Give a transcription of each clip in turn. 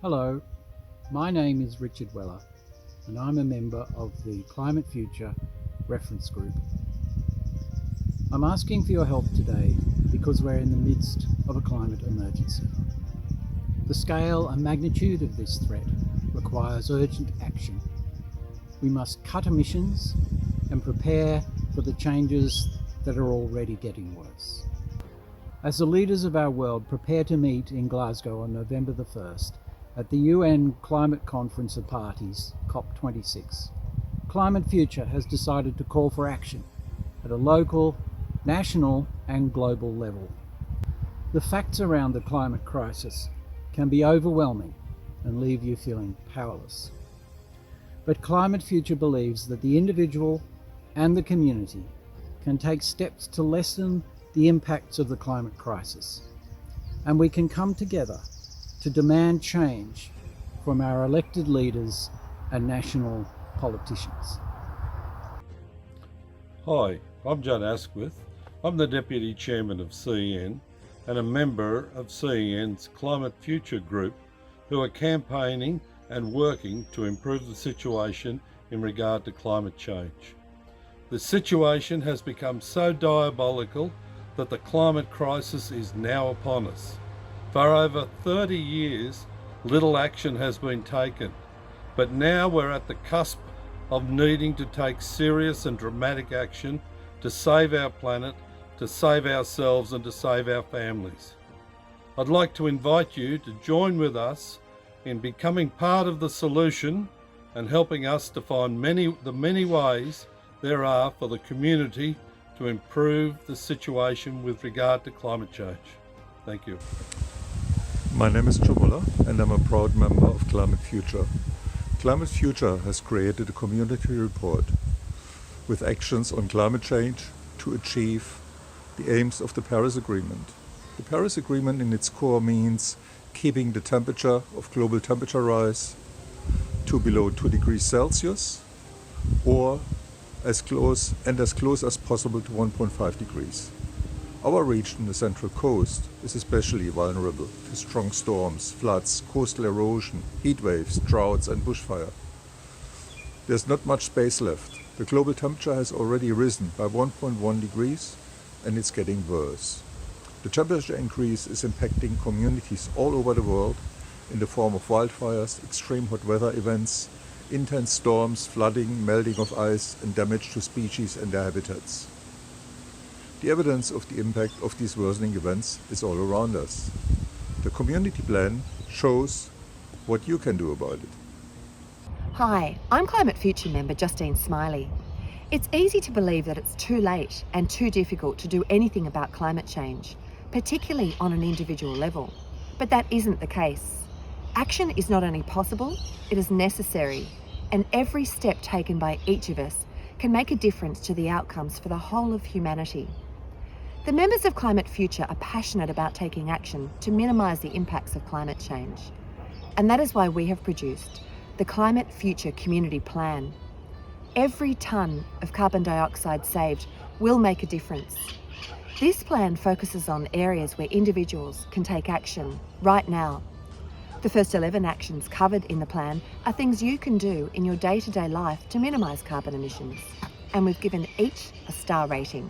Hello, my name is Richard Weller and I'm a member of the Climate Future Reference Group. I'm asking for your help today because we're in the midst of a climate emergency. The scale and magnitude of this threat requires urgent action. We must cut emissions and prepare for the changes that are already getting worse. As the leaders of our world prepare to meet in Glasgow on November the 1st at the UN Climate Conference of Parties, COP26, Climate Future has decided to call for action at a local, national and global level. The facts around the climate crisis can be overwhelming and leave you feeling powerless. But Climate Future believes that the individual and the community can take steps to lessen the impacts of the climate crisis, and we can come together to demand change from our elected leaders and national politicians. Hi, I'm John Asquith. I'm the Deputy Chairman of CEN and a member of CEN's Climate Future Group, who are campaigning and working to improve the situation in regard to climate change. The situation has become so diabolical that the climate crisis is now upon us. For over 30 years, little action has been taken, but now we're at the cusp of needing to take serious and dramatic action to save our planet, to save ourselves and to save our families. I'd like to invite you to join with us in becoming part of the solution and helping us to find the many ways there are for the community to improve the situation with regard to climate change. Thank you. My name is Joe Muller and I'm a proud member of Climate Future. Climate Future has created a community report with actions on climate change to achieve the aims of the Paris Agreement. The Paris Agreement in its core means keeping the temperature of global temperature rise to below 2 degrees Celsius or as close as possible to 1.5 degrees. Our region, the Central Coast, is especially vulnerable to strong storms, floods, coastal erosion, heat waves, droughts and bushfire. There's not much space left. The global temperature has already risen by 1.1 degrees and it's getting worse. The temperature increase is impacting communities all over the world in the form of wildfires, extreme hot weather events, intense storms, flooding, melting of ice and damage to species and their habitats. The evidence of the impact of these worsening events is all around us. The community plan shows what you can do about it. Hi, I'm Climate Future member Justine Smiley. It's easy to believe that it's too late and too difficult to do anything about climate change, particularly on an individual level. But that isn't the case. Action is not only possible, it is necessary, and every step taken by each of us can make a difference to the outcomes for the whole of humanity. The members of Climate Future are passionate about taking action to minimise the impacts of climate change. And that is why we have produced the Climate Future Community Plan. Every tonne of carbon dioxide saved will make a difference. This plan focuses on areas where individuals can take action right now. The first 11 actions covered in the plan are things you can do in your day-to-day life to minimise carbon emissions. And we've given each a star rating.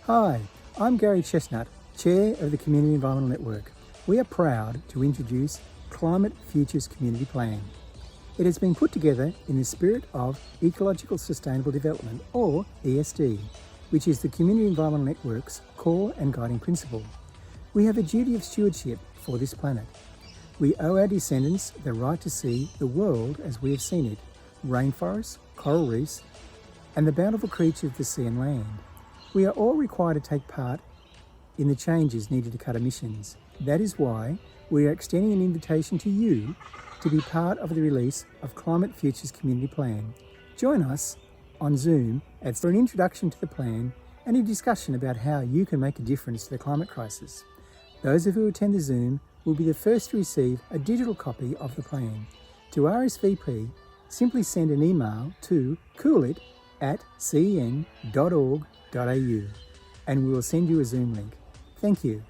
Hi, I'm Gary Chestnut, Chair of the Community Environmental Network. We are proud to introduce Climate Futures Community Plan. It has been put together in the spirit of Ecological Sustainable Development, or ESD, which is the Community Environmental Network's core and guiding principle. We have a duty of stewardship for this planet. We owe our descendants the right to see the world as we have seen it, rainforests, coral reefs, and the bountiful creatures of the sea and land. We are all required to take part in the changes needed to cut emissions. That is why we are extending an invitation to you to be part of the release of Climate Futures Community Plan. Join us on Zoom for an introduction to the plan and a discussion about how you can make a difference to the climate crisis. Those of you who attend the Zoom will be the first to receive a digital copy of the plan. To RSVP, simply send an email to coolit@cen.org.au and we will send you a Zoom link. Thank you.